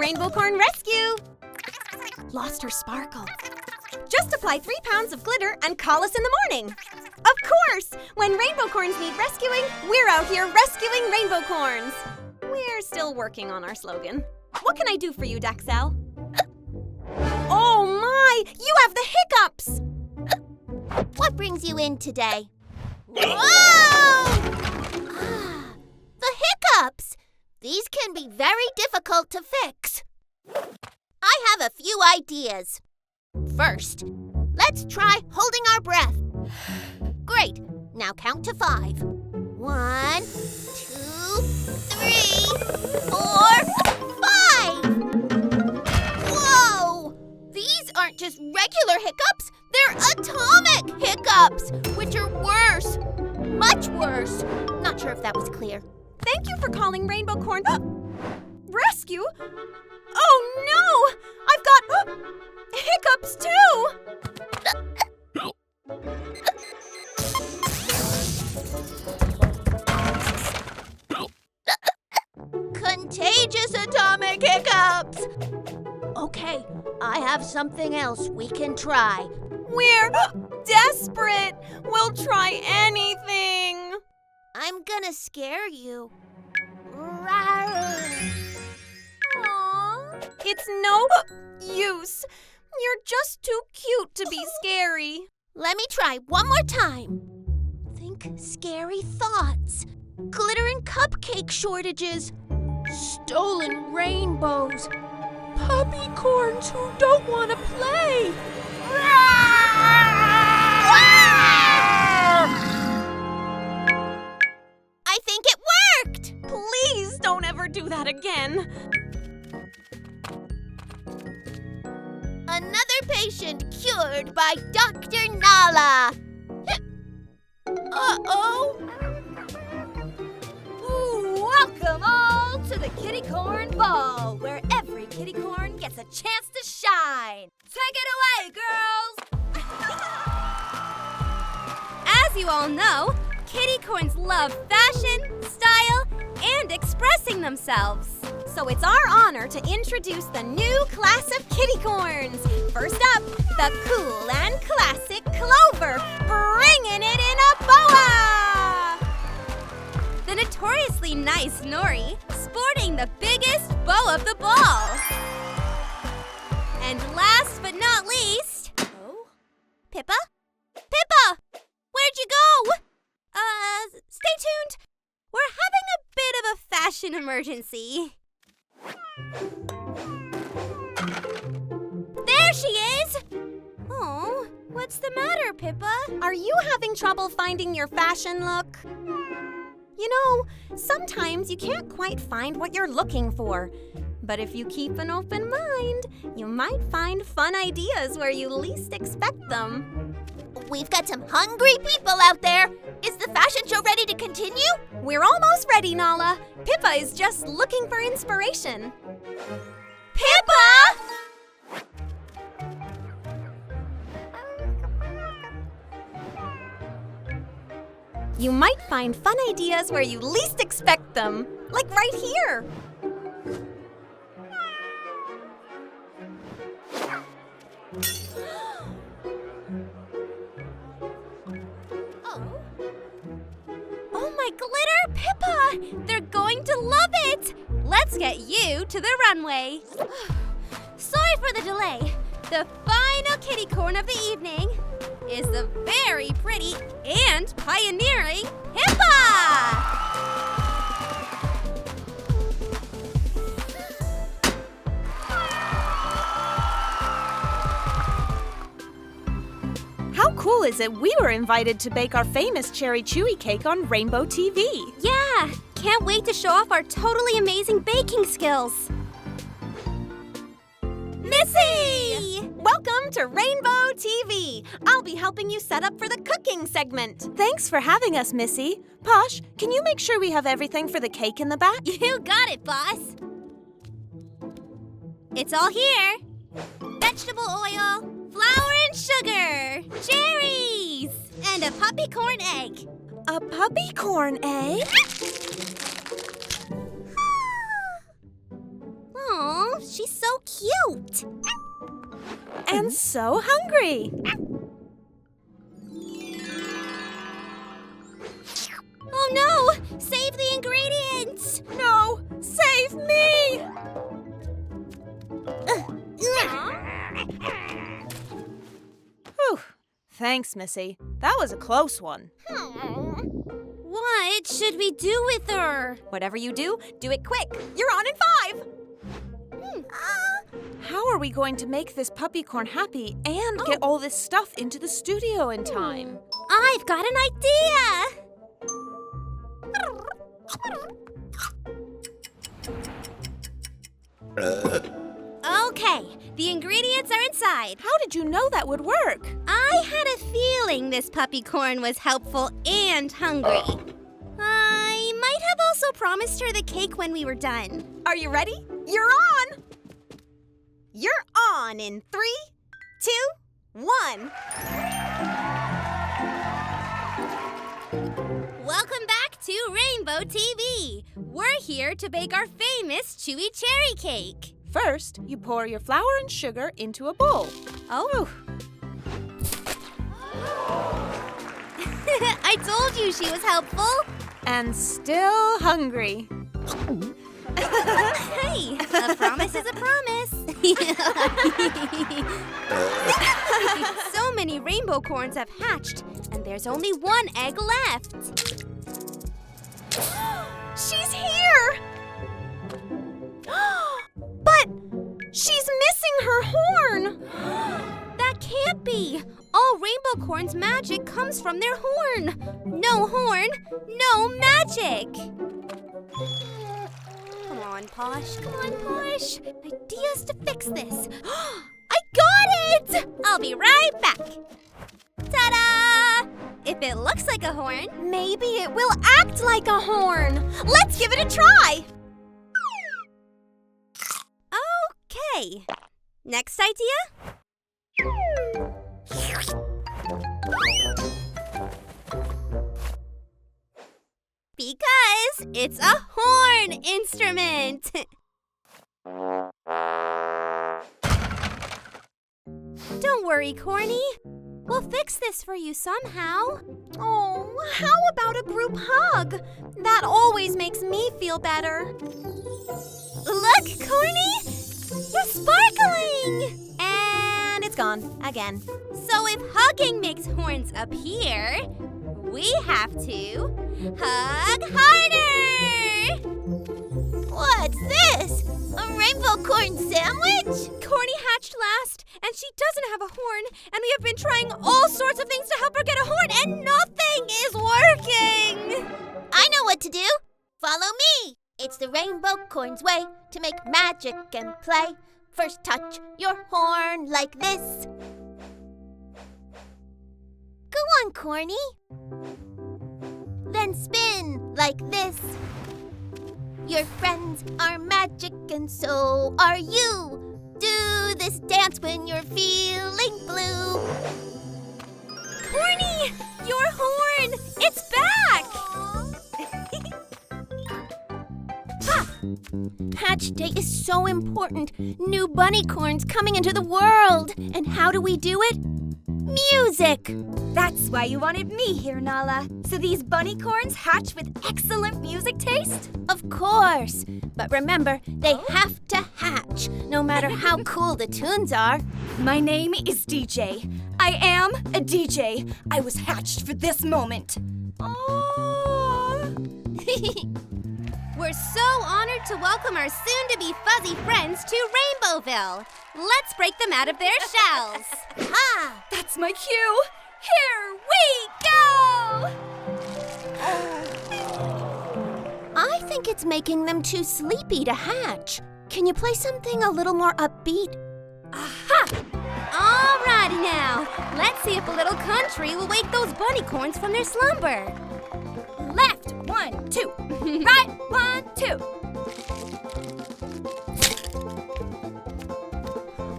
Rainbocorn rescue! Lost her sparkle. Just apply 3 pounds of glitter and call us in the morning. Of course! When Rainbocorns need rescuing, we're out here rescuing Rainbocorns. We're still working on our slogan. What can I do for you, Daxel? Oh my! You have the hiccups! What brings you in today? Whoa! The hiccups! These can be very difficult to fix. I have a few ideas. First, let's try holding our breath. Great. Now count to 5. 1, 2, 3, 4, 5! Whoa! These aren't just regular hiccups, they're atomic hiccups, which are worse. Much worse. Not sure if that was clear. Thank you for calling Rainbocorn rescue? Oh no! I've got hiccups too! Contagious atomic hiccups! Okay, I have something else we can try. We're desperate! We'll try anything! I'm gonna scare you. Aww. It's no use. You're just too cute to be scary. Let me try one more time. Think scary thoughts. Glitter and cupcake shortages. Stolen rainbows. Puppycorns who don't want to play. I think it worked! Please don't ever do that again. Another patient cured by Dr. Nala. Uh-oh. Welcome all to the Kitty Corn Ball, where every kitty corn gets a chance to shine. Take it away, girls! As you all know, kitty corns love fashion, style, and expressing themselves. So it's our honor to introduce the new class of kitty corns. First up, the cool and classic Clover, bringing it in a boa! The notoriously nice Nori, sporting the biggest bow of the ball. And last but not least, Pippa? Pippa! Where'd you go? Stay tuned. We're having a bit of a fashion emergency. There she is! Oh, what's the matter, Pippa? Are you having trouble finding your fashion look? You know, sometimes you can't quite find what you're looking for. But if you keep an open mind, you might find fun ideas where you least expect them. We've got some hungry people out there. Is the fashion show ready to continue? We're almost ready, Nala. Pippa is just looking for inspiration. Pippa! You might find fun ideas where you least expect them, like right here. Oh my glitter, Pippa! They're going to love it! Let's get you to the runway. Sorry for the delay. The final kitty corn of the evening is the very pretty and pioneering Pippa! How cool is it we were invited to bake our famous cherry chewy cake on Rainbow TV? Yeah! Can't wait to show off our totally amazing baking skills. Missy! Welcome to Rainbow TV. I'll be helping you set up for the cooking segment. Thanks for having us, Missy. Posh, can you make sure we have everything for the cake in the back? You got it, boss. It's all here. Vegetable oil, flour and sugar, cherries, and a puppycorn egg. A puppycorn egg? Aw, she's so cute. And so hungry. Oh no! Save the ingredients! No! Save me! Whew. Thanks, Missy. That was a close one. What should we do with her? Whatever you do it quick. You're on in 5. How are we going to make this Puppycorn happy and get all this stuff into the studio in time? I've got an idea! Okay, the ingredients are inside. How did you know that would work? I had a feeling this Puppycorn was helpful and hungry. I might have also promised her the cake when we were done. Are you ready? You're on! You're on in 3, 2, 1. Welcome back to Rainbow TV. We're here to bake our famous chewy cherry cake. First, you pour your flour and sugar into a bowl. Oh. I told you she was helpful. And still hungry. Hey, a promise is a promise. So many Rainbocorns have hatched, and there's only one egg left. She's here! But she's missing her horn! That can't be! All Rainbocorns' magic comes from their horn. No horn, no magic! Come on, Posh. Come on, Posh. Ideas to fix this. I got it! I'll be right back. Ta-da! If it looks like a horn, Maybe it will act like a horn. Let's give it a try. okay. Next idea? Because it's a horn instrument. Don't worry, Corny. We'll fix this for you somehow. Oh, how about a group hug? That always makes me feel better. Look, Corny! You're sparkling! And it's gone again. So if hugging makes horns appear, we have to hug harder! What's this? A Rainbocorn sandwich? Corny hatched last, and she doesn't have a horn, and we have been trying all sorts of things to help her get a horn, and nothing is working! I know what to do. Follow me. It's the Rainbocorn's way to make magic and play. First touch your horn like this. Go on, Corny. Then spin like this. Your friends are magic and so are you. Do this dance when you're feeling blue. Corny! Your horn! It's back! Hatch Day is so important. New bunnycorns coming into the world. And how do we do it? Music! That's why you wanted me here, Nala. So these bunnycorns hatch with excellent music taste? Of course. But remember, they have to hatch, no matter how cool the tunes are. My name is DJ. I am a DJ. I was hatched for this moment. Oh. We're so honored to welcome our soon-to-be fuzzy friends to Rainbowville. Let's break them out of their shells. Ha! That's my cue. Here we go! I think it's making them too sleepy to hatch. Can you play something a little more upbeat? Aha! Alrighty now. Let's see if a little country will wake those bunnycorns from their slumber. Left, 1, 2. Right, 1, 2.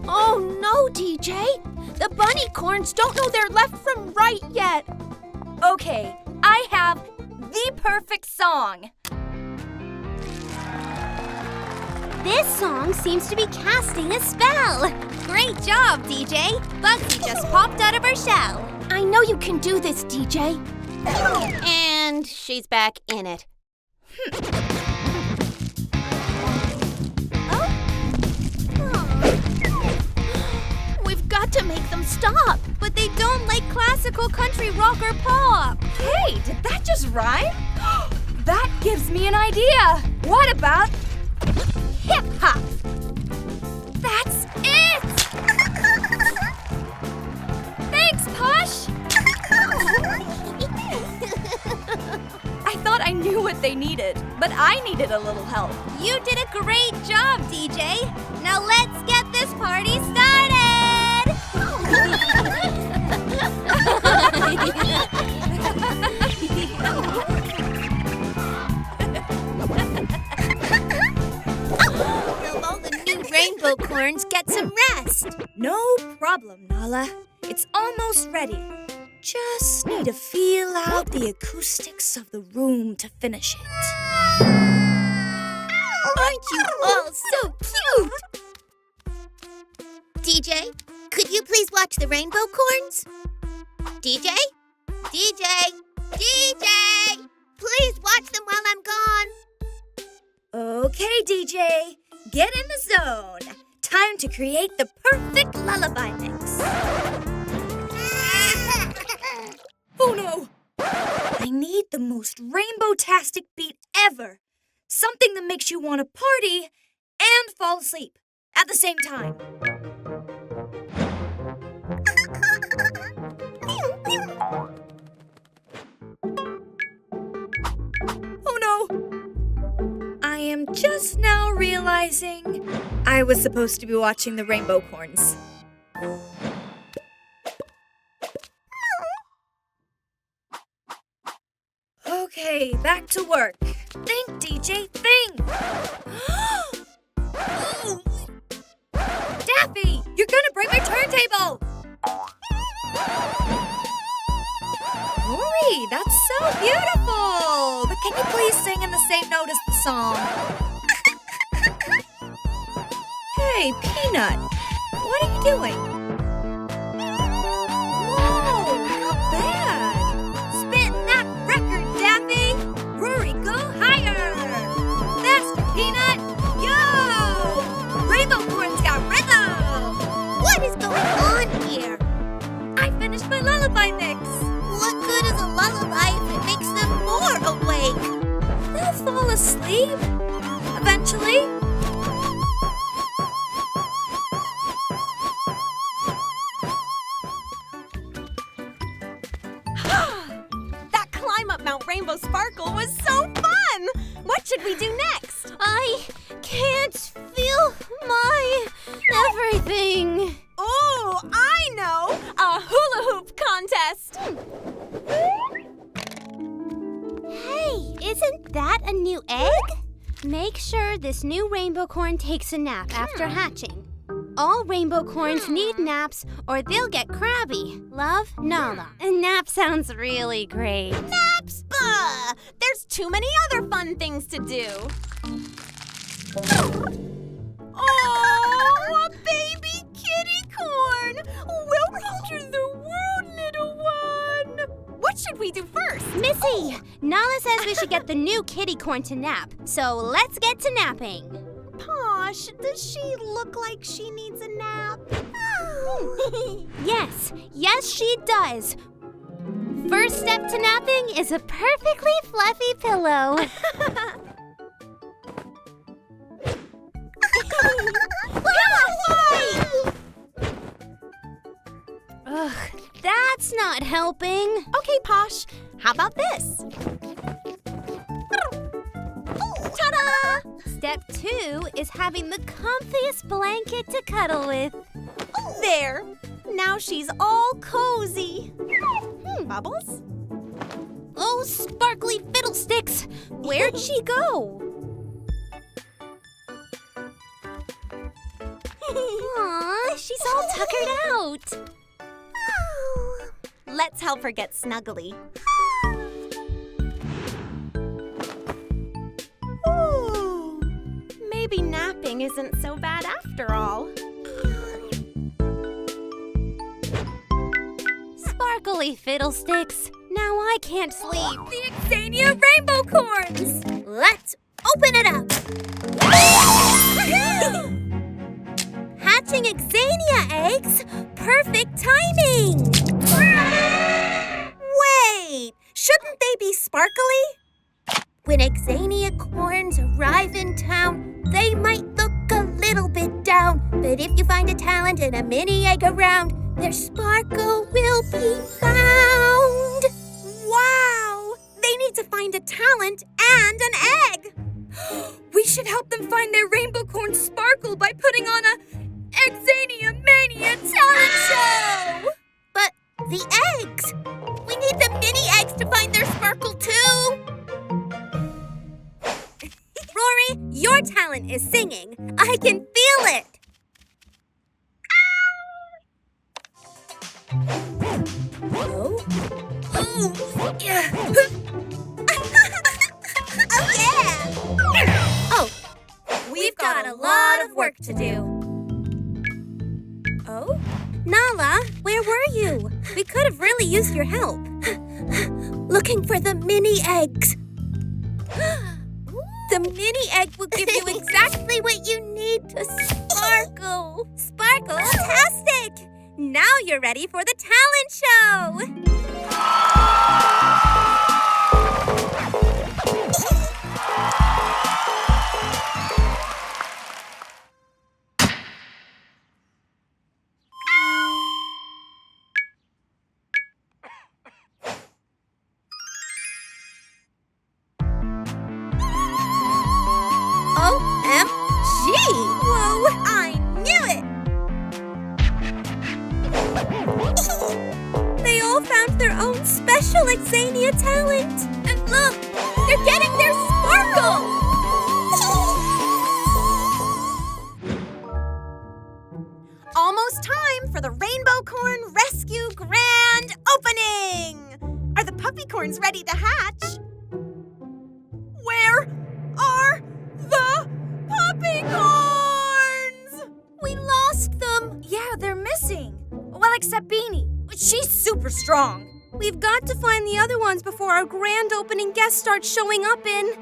Oh no, DJ! The bunnycorns don't know their left from right yet. Okay, I have the perfect song. This song seems to be casting a spell. Great job, DJ. Bugsy just popped out of her shell. I know you can do this, DJ. And she's back in it. We've got to make them stop. But they don't like classical country rock or pop. Hey, did that just rhyme? That gives me an idea. What about hip-hop? That's it! Thanks, Posh! I thought I knew what they needed, but I needed a little help. You did a great job, DJ. Now let's get this party started! Will all the new Rainbocorns get some rest? No problem, Nala. It's almost ready. Just need to feel out the acoustics of the room to finish it. Aren't you all so cute? DJ, could you please watch the Rainbocorns? DJ? DJ? DJ! Please watch them while I'm gone. Okay, DJ. Get in the zone. Time to create the perfect lullaby mix. Oh no! I need the most rainbow-tastic beat ever. Something that makes you want to party and fall asleep at the same time. Oh no! I am just now realizing I was supposed to be watching the Rainbocorns. Okay, back to work. Think, DJ, think! Daffy, you're gonna break my turntable! Rory, that's so beautiful! But can you please sing in the same note as the song? Hey, Peanut, what are you doing? Whoa, not bad! Spitting that record, Daffy! Rory, go higher! Faster, Peanut! Yo! Rainbocorns got rhythm! What is going on here? I finished my lullaby mix! What good is a lullaby if it makes them more awake? They'll fall asleep eventually. That climb up Mount Rainbow Sparkle was so fun! What should we do next? I can't feel my everything. Oh, I know! A hula hoop contest! Hey, isn't that a new egg? Make sure this new Rainbocorn takes a nap after hatching. All Rainbocorns need naps or they'll get crabby. Love, Nala. And nap sounds really great. Naps? Bah! There's too many other fun things to do. Oh, a baby kitty corn! Welcome to the world, little one! What should we do first? Missy, Nala says we should get the new kitty corn to nap. So let's get to napping. Posh, does she look like she needs a nap? Yes, she does. First step to napping is a perfectly fluffy pillow. Ugh, that's not helping. Okay, Posh, how about this? Ta-da! Step 2 is having the comfiest blanket to cuddle with. There! Now she's all cozy. Bubbles? Oh, sparkly fiddlesticks! Where'd she go? Aw, she's all tuckered out. Let's help her get snuggly. Ooh, maybe napping Sleeping isn't so bad after all. Sparkly fiddlesticks. Now I can't sleep. The Xania Rainbocorns! Let's open it up. Hatching Xania eggs. Perfect timing. Wait! Shouldn't they be sparkly? When Xania corns arrive in town, they might look a little bit down. But if you find a talent and a mini egg around, their sparkle will be found. Wow! They need to find a talent and an egg! We should help them find their Rainbocorn sparkle by putting on a Xania Mania talent show! But the eggs! We need the mini eggs to find their sparkle too! Rory, your talent is singing. I can feel it! Oh? Oh, yeah. Oh, yeah! Oh, we've got a lot of work to do. Oh? Nala, where were you? We could have really used your help. Looking for the mini eggs. The mini egg will give you exactly what you need to sparkle. Sparkle-tastic! Now you're ready for the talent show! OMG! Whoa, I knew it! They all found their own special Xania talent. And look, they're getting their sparkle! Almost time for the Rainbocorn Rescue Grand Opening! Are the Puppycorns ready to hatch? Where are the Puppycorns? We lost them. Yeah, they're missing. Well, except Beanie. She's super strong. We've got to find the other ones before our grand opening guests start showing up in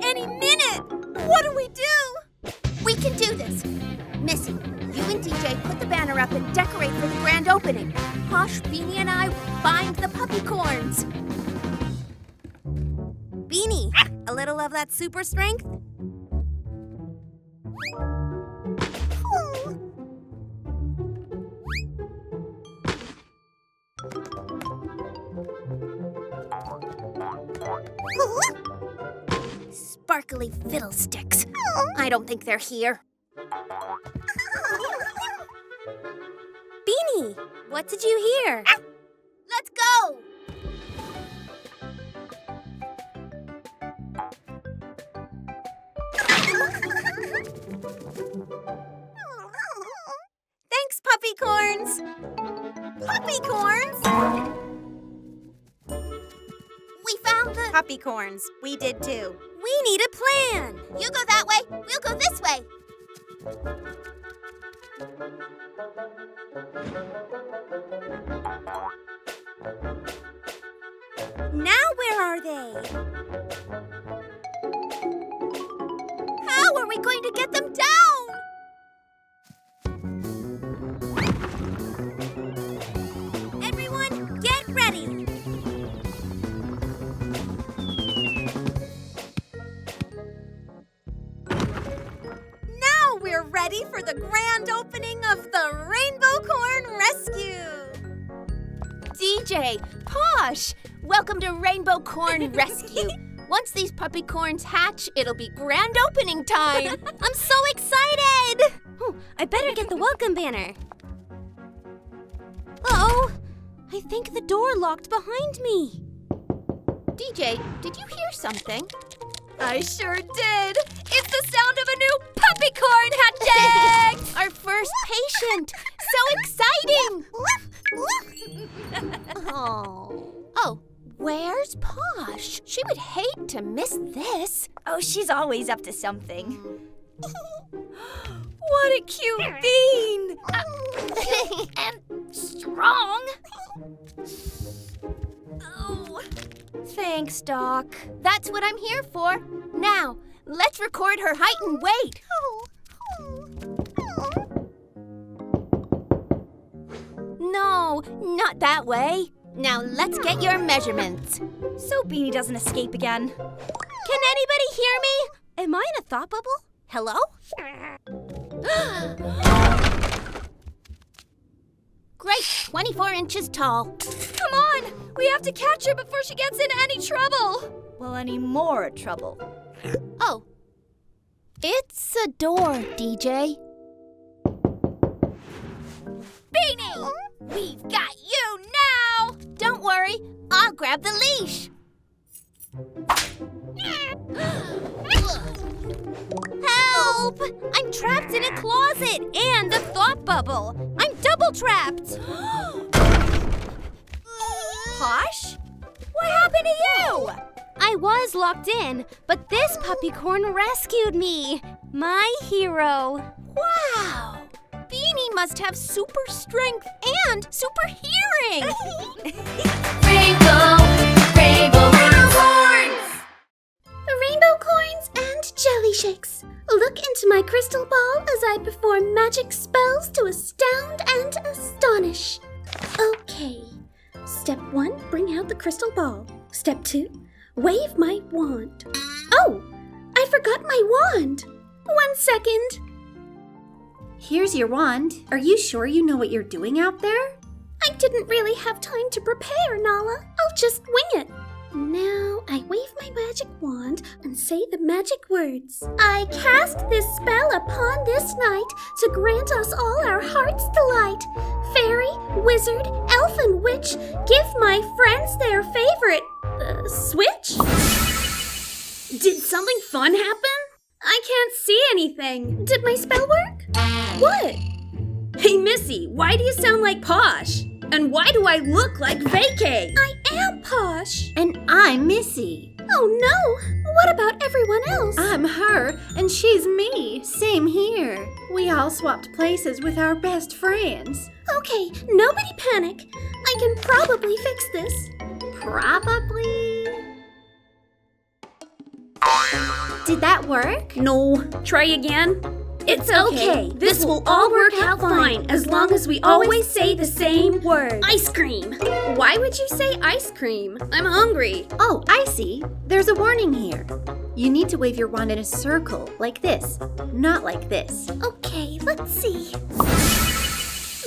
any minute. What do we do? We can do this. Missy, you and DJ put the banner up and decorate for the grand opening. Posh, Beanie, and I find the Puppycorns. Beanie, a little of that super strength? Sparkly fiddlesticks. I don't think they're here. Beanie, what did you hear? Let's go! Thanks, Puppycorns! Puppycorns? We found the... Puppycorns, we did too. We need a plan! You go that way, we'll go this way. Now where are they? How are we going to get them down? Everyone, get ready! Now we're ready for the grand opening of the Rainbocorn Rescue! DJ, Posh, welcome to Rainbocorn Rescue. Once these Puppycorns hatch, it'll be grand opening time. I'm so excited! Oh, I better get the welcome banner. Uh-oh, I think the door locked behind me. DJ, did you hear something? I sure did. It's the sound of a new Puppycorn hatching! Our first patient. So exciting. Oh, where's Posh? She would hate to miss this. Oh, she's always up to something. What a cute bean! And strong. Oh, thanks, Doc. That's what I'm here for. Now, let's record her height and weight. No, not that way. Now let's get your measurements. So Beanie doesn't escape again. Can anybody hear me? Am I in a thought bubble? Hello? Great, 24 inches tall. Come on! We have to catch her before she gets in any trouble! Well, any more trouble. Oh, it's a door, DJ. Beanie! We've got you now! Don't worry, I'll grab the leash. Help! I'm trapped in a closet and a thought bubble. I'm double trapped. Posh? What happened to you? I was locked in, but this puppycorn rescued me. My hero. Wow! Beanie must have super strength and super hearing! Rainbocorns and jelly shakes. Look into my crystal ball as I perform magic spells to astound and astonish. Okay. Step 1, bring out the crystal ball. Step 2, wave my wand. Oh, I forgot my wand. 1 second. Here's your wand. Are you sure you know what you're doing out there? I didn't really have time to prepare, Nala. I'll just wing it. Now I wave my magic wand and say the magic words. I cast this spell upon this night to grant us all our heart's delight. Fairy, wizard, elf, and witch, give my friends their favorite switch? Did something fun happen? I can't see anything. Did my spell work? What? Hey, Missy, why do you sound like Posh? And why do I look like Vacay? I am Posh. And I'm Missy. Oh no! What about everyone else? I'm her, and she's me. Same here. We all swapped places with our best friends. Okay, nobody panic. I can probably fix this. Probably. Did that work? No. Try again? It's okay. This will all work out fine as long as we always say the same word. Ice cream. Why would you say ice cream? I'm hungry. Oh, I see. There's a warning here. You need to wave your wand in a circle, like this, not like this. Okay, let's see.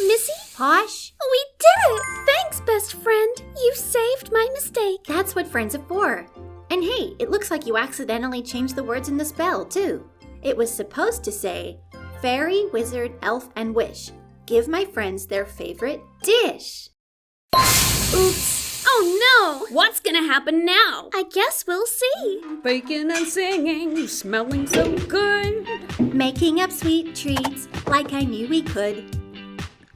Missy? Posh? We did it! Thanks, best friend. You saved my mistake. That's what friends are for. And hey, it looks like you accidentally changed the words in the spell, too. It was supposed to say, Fairy, Wizard, Elf, and Wish. Give my friends their favorite dish. Oops. Oh no! What's gonna happen now? I guess we'll see. Baking and singing, smelling so good. Making up sweet treats like I knew we could.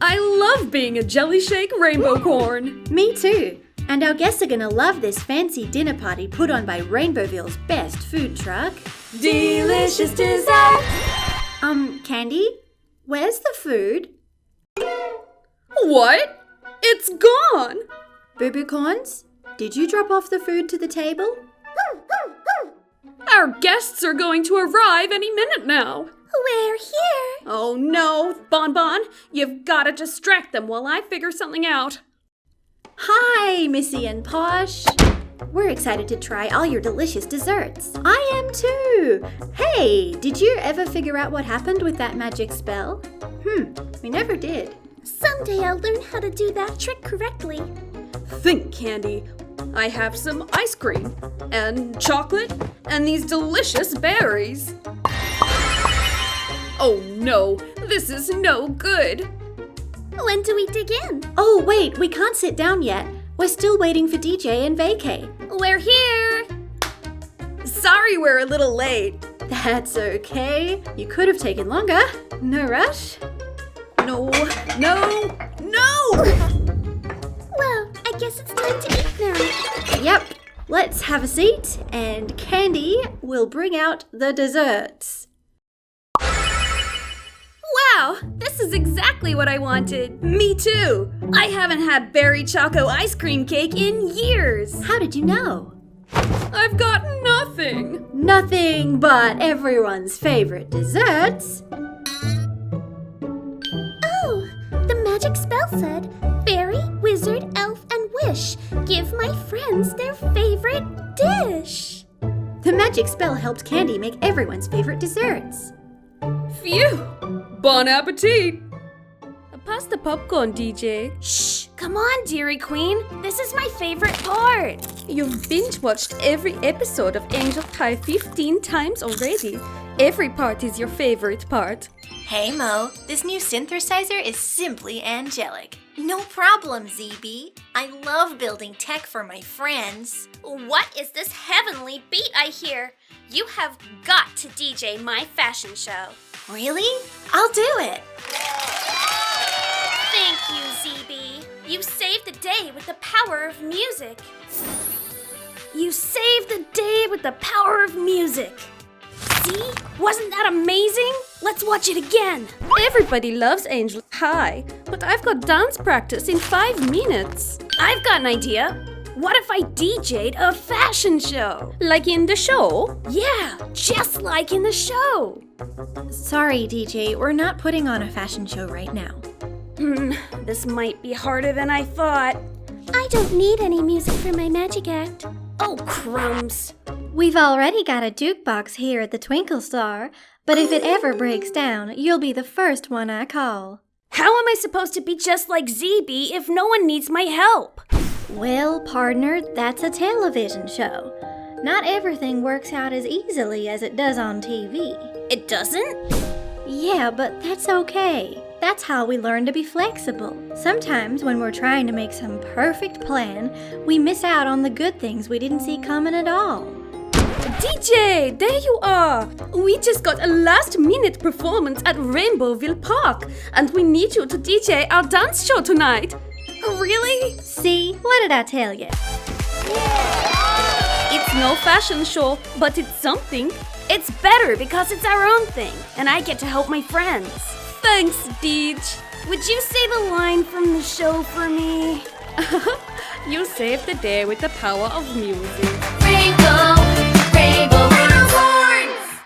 I love being a jelly shake Rainbocorn. Me too. And our guests are gonna love this fancy dinner party put on by Rainbowville's best food truck. Delicious dessert! Candy? Where's the food? What? It's gone! Boo-boo-corns, did you drop off the food to the table? Our guests are going to arrive any minute now. We're here. Oh no, Bonbon, you've gotta distract them while I figure something out. Hi, Missy and Posh. We're excited to try all your delicious desserts. I am too. Hey, did you ever figure out what happened with that magic spell? We never did. Someday I'll learn how to do that trick correctly. Think, Candy. I have some ice cream, and chocolate, and these delicious berries. Oh no, this is no good. When do we dig in? Oh, wait, we can't sit down yet. We're still waiting for DJ and Vacay. We're here! Sorry we're a little late. That's okay. You could have taken longer. No rush. No! Well, I guess it's time to eat now. Yep. Let's have a seat, and Candy will bring out the desserts. Wow, this is exactly what I wanted. Me too. I haven't had berry choco ice cream cake in years. How did you know? I've got nothing. Nothing but everyone's favorite desserts. Oh, the magic spell said, fairy, wizard, elf, and wish. Give my friends their favorite dish. The magic spell helped Candy make everyone's favorite desserts. Phew. Bon appetit. Pass the popcorn, DJ. Shh! Come on, dearie queen. This is my favorite part. You've binge-watched every episode of Angel Pie 15 times already. Every part is your favorite part. Hey Mo, this new synthesizer is simply angelic. No problem, ZB. I love building tech for my friends. What is this heavenly beat I hear? You have got to DJ my fashion show. Really? I'll do it. Thank you, ZB. You saved the day with the power of music. You saved the day with the power of music. See? Wasn't that amazing? Let's watch it again. Everybody loves Angel Pie, but I've got dance practice in 5 minutes. I've got an idea. What if I DJ'd a fashion show? Like in the show? Yeah, just like in the show. Sorry, DJ, we're not putting on a fashion show right now. This might be harder than I thought. I don't need any music for my magic act. Oh, crumbs. We've already got a jukebox here at the Twinkle Star, but if it ever breaks down, you'll be the first one I call. How am I supposed to be just like ZB if no one needs my help? Well, partner, that's a television show. Not everything works out as easily as it does on TV. It doesn't? Yeah, but that's okay. That's how we learn to be flexible. Sometimes when we're trying to make some perfect plan, we miss out on the good things we didn't see coming at all. DJ, there you are! We just got a last-minute performance at Rainbowville Park, and we need you to DJ our dance show tonight. Really? See, what did I tell you? It's no fashion show, but it's something. It's better because it's our own thing, and I get to help my friends. Thanks, Deej. Would you say the line from the show for me? You saved the day with the power of music. Rainbow, rainbow, Rainbocorns!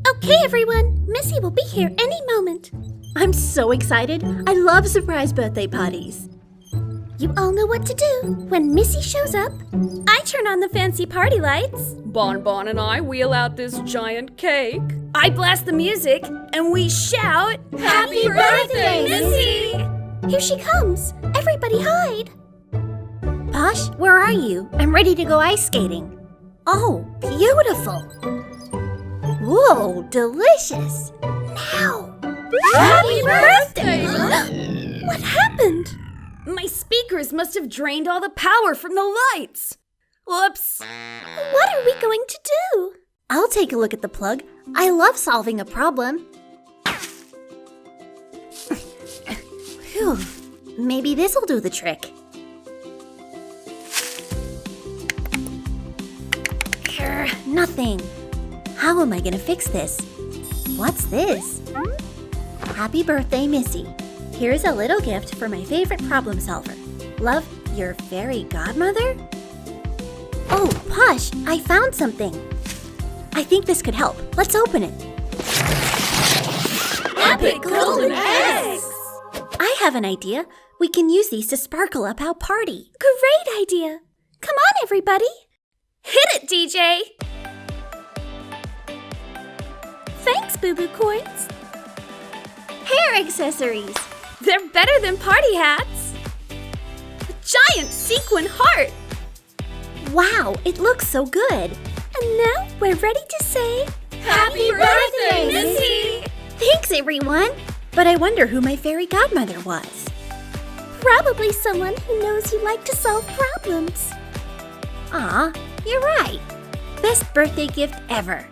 Okay, everyone. Missy will be here any moment. I'm so excited. I love surprise birthday parties. You all know what to do. When Missy shows up, I turn on the fancy party lights. Bonbon and I wheel out this giant cake. I blast the music, and we shout, Happy birthday, Missy! Here she comes. Everybody hide. Posh, where are you? I'm ready to go ice skating. Oh, beautiful. Whoa, delicious. Now. Happy birthday! What happened? My speakers must have drained all the power from the lights. Whoops. What are we going to do? I'll take a look at the plug. I love solving a problem. Phew. Maybe this'll do the trick. Nothing. How am I gonna fix this? What's this? Happy birthday, Missy. Here's a little gift for my favorite problem solver. Love, your fairy godmother? Oh, Posh, I found something. I think this could help. Let's open it. Epic golden eggs! I have an idea. We can use these to sparkle up our party. Great idea. Come on, everybody. Hit it, DJ! Thanks, Boo-Boo-Corns. Hair accessories. They're better than party hats. A giant sequin heart. Wow, it looks so good. And now we're ready to say, Happy birthday, Missy! Thanks, everyone. But I wonder who my fairy godmother was. probably someone who knows you like to solve problems. Aw, you're right. Best birthday gift ever.